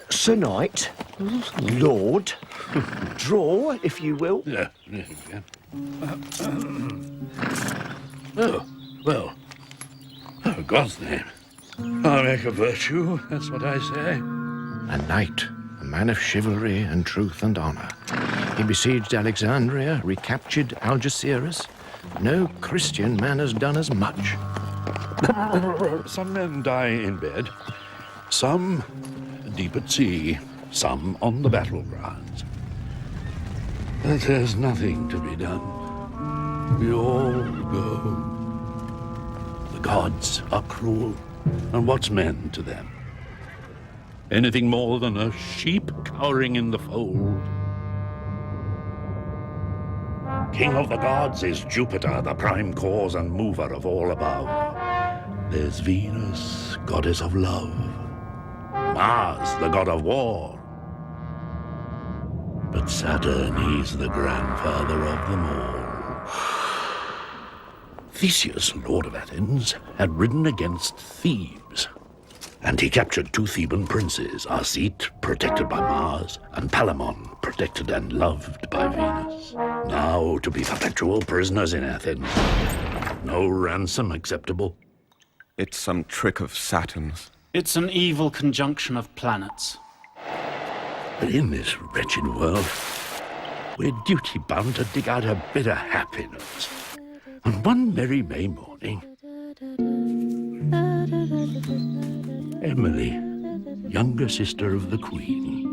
Sir Knight, Lord, draw, if you will. Yeah. Oh, well. Oh, God's name. I'll make a virtue, that's what I say. A knight, a man of chivalry and truth and honor. He besieged Alexandria, recaptured Algeciras. No Christian man has done as much. Some men die in bed, some deep at sea, some on the battlegrounds. But there's nothing to be done. We all go. The gods are cruel, and what's men to them? Anything more than a sheep cowering in the fold. King of the gods is Jupiter, the prime cause and mover of all above. There's Venus, goddess of love. Mars, the god of war. But Saturn, he's the grandfather of them all. Theseus, lord of Athens, had ridden against Thebes. And he captured two Theban princes, Arcite, protected by Mars, and Palamon, protected and loved by Venus. Now to be perpetual prisoners in Athens. No ransom acceptable. It's some trick of Saturn's. It's an evil conjunction of planets. But in this wretched world, we're duty-bound to dig out a bit of happiness. And one merry May morning, Emily, younger sister of the Queen.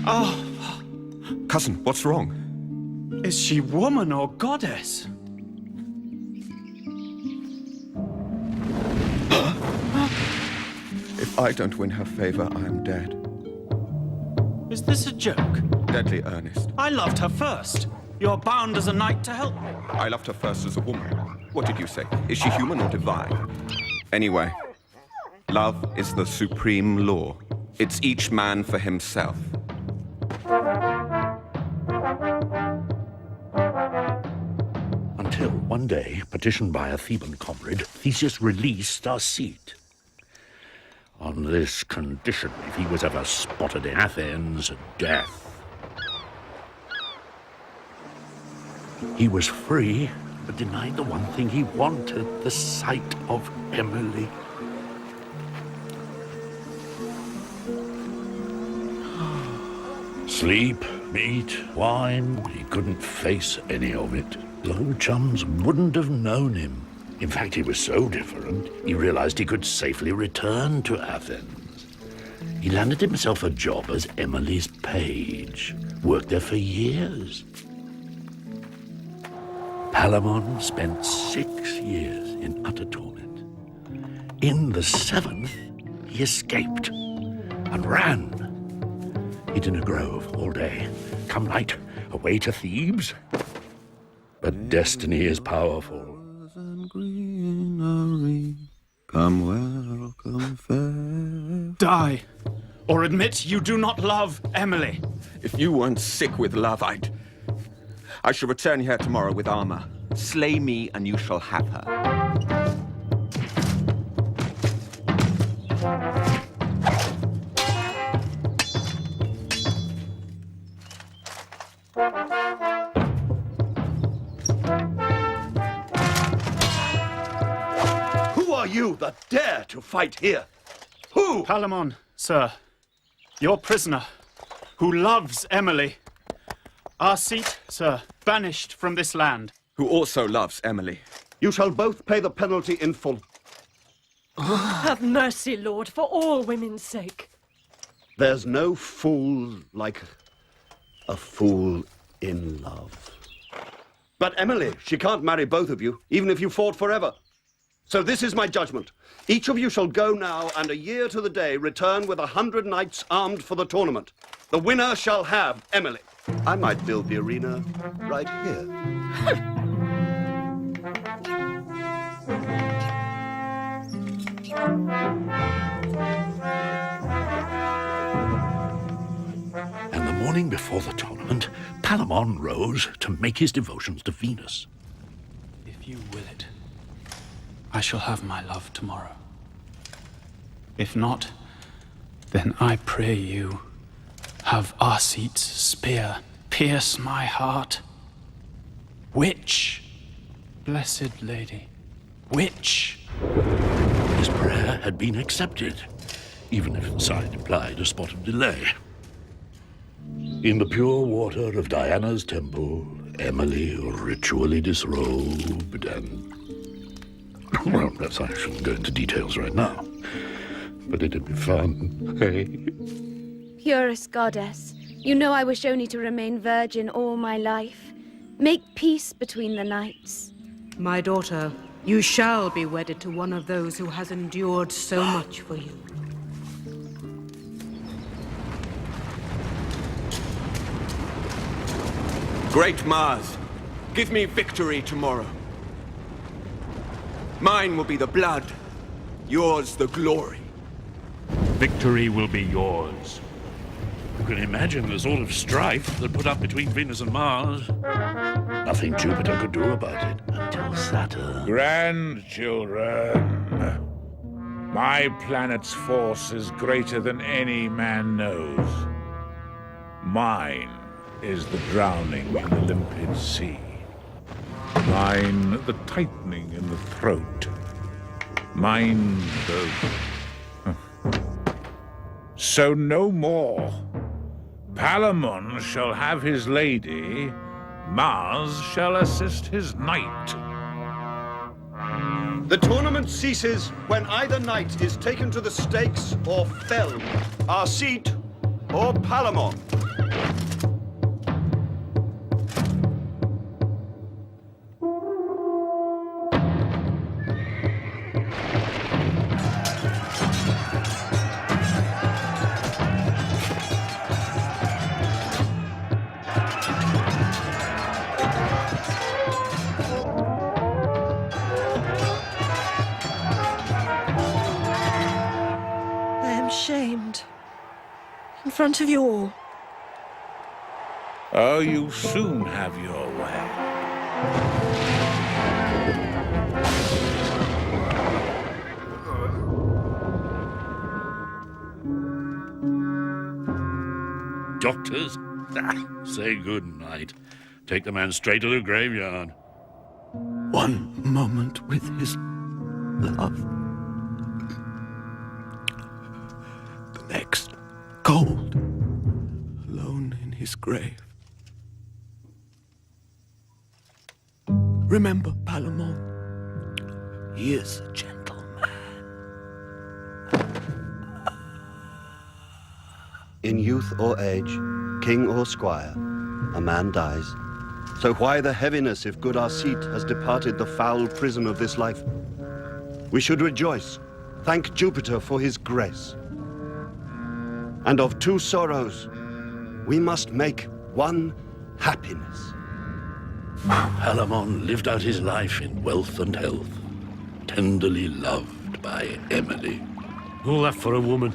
Oh, Cousin, what's wrong? is she woman or goddess? If I don't win her favor, I am dead. Is this a joke? Deadly earnest. I loved her first. You're bound as a knight to help me. I loved her first as a woman. What did you say? Is she human or divine? Anyway, love is the supreme law. It's each man for himself. Until one day, petitioned by a Theban comrade, Theseus released Arcite. On this condition, if he was ever spotted in Athens, death. He was free, but denied the one thing he wanted, the sight of Emily. Sleep, meat, wine, he couldn't face any of it. His old chums wouldn't have known him. In fact, he was so different, he realized he could safely return to Athens. He landed himself a job as Emily's page, worked there for years. Palamon spent 6 years in utter torment. In the 7th, he escaped and ran. Hid in a grove all day. Come night, away to Thebes. But destiny is powerful. Come welcome fair. Die, or admit you do not love Emily. If you weren't sick with love, I shall return here tomorrow with armor. Slay me and you shall have her. Who are you that dare to fight here? Who? Palamon, sir, your prisoner, who loves Emily. Arcite, sir, banished from this land. Who also loves Emily. You shall both pay the penalty in full. Have mercy, Lord, for all women's sake. There's no fool like a fool in love. But Emily, she can't marry both of you, even if you fought forever. So this is my judgment. Each of you shall go now, and a year to the day return with 100 knights armed for the tournament. The winner shall have Emily. I might build the arena right here. And the morning before the tournament, Palamon rose to make his devotions to Venus. If you will it. I shall have my love tomorrow. If not, then I pray you, have Arseet's spear pierce my heart. Which, blessed lady, which? His prayer had been accepted, even if the sign implied a spot of delay. In the pure water of Diana's temple, Emily ritually disrobed and... Well, perhaps I shouldn't go into details right now. But it'd be fun, hey? Purest goddess, you know I wish only to remain virgin all my life. Make peace between the knights. My daughter, you shall be wedded to one of those who has endured so much for you. Great Mars, give me victory tomorrow. Mine will be the blood, yours the glory. Victory will be yours. You can imagine the sort of strife that put up between Venus and Mars. Nothing Jupiter could do about it until Saturn. Grandchildren, my planet's force is greater than any man knows. Mine is the drowning in the limpid sea. Mine, the tightening in the throat. Mine, the... So no more. Palamon shall have his lady, Mars shall assist his knight. The tournament ceases when either knight is taken to the stakes or felled, Arseet or Palamon. Shamed. In front of you all. Oh, you soon have your way. Doctors? Say good night. Take the man straight to the graveyard. One moment with his love. Next, cold, alone in his grave. Remember Palamon. He is a gentleman. In youth or age, king or squire, a man dies. So why the heaviness if good Arseet has departed the foul prison of this life? We should rejoice, thank Jupiter for his grace. And of two sorrows, we must make one happiness. Palamon lived out his life in wealth and health, tenderly loved by Emily. All that for a woman.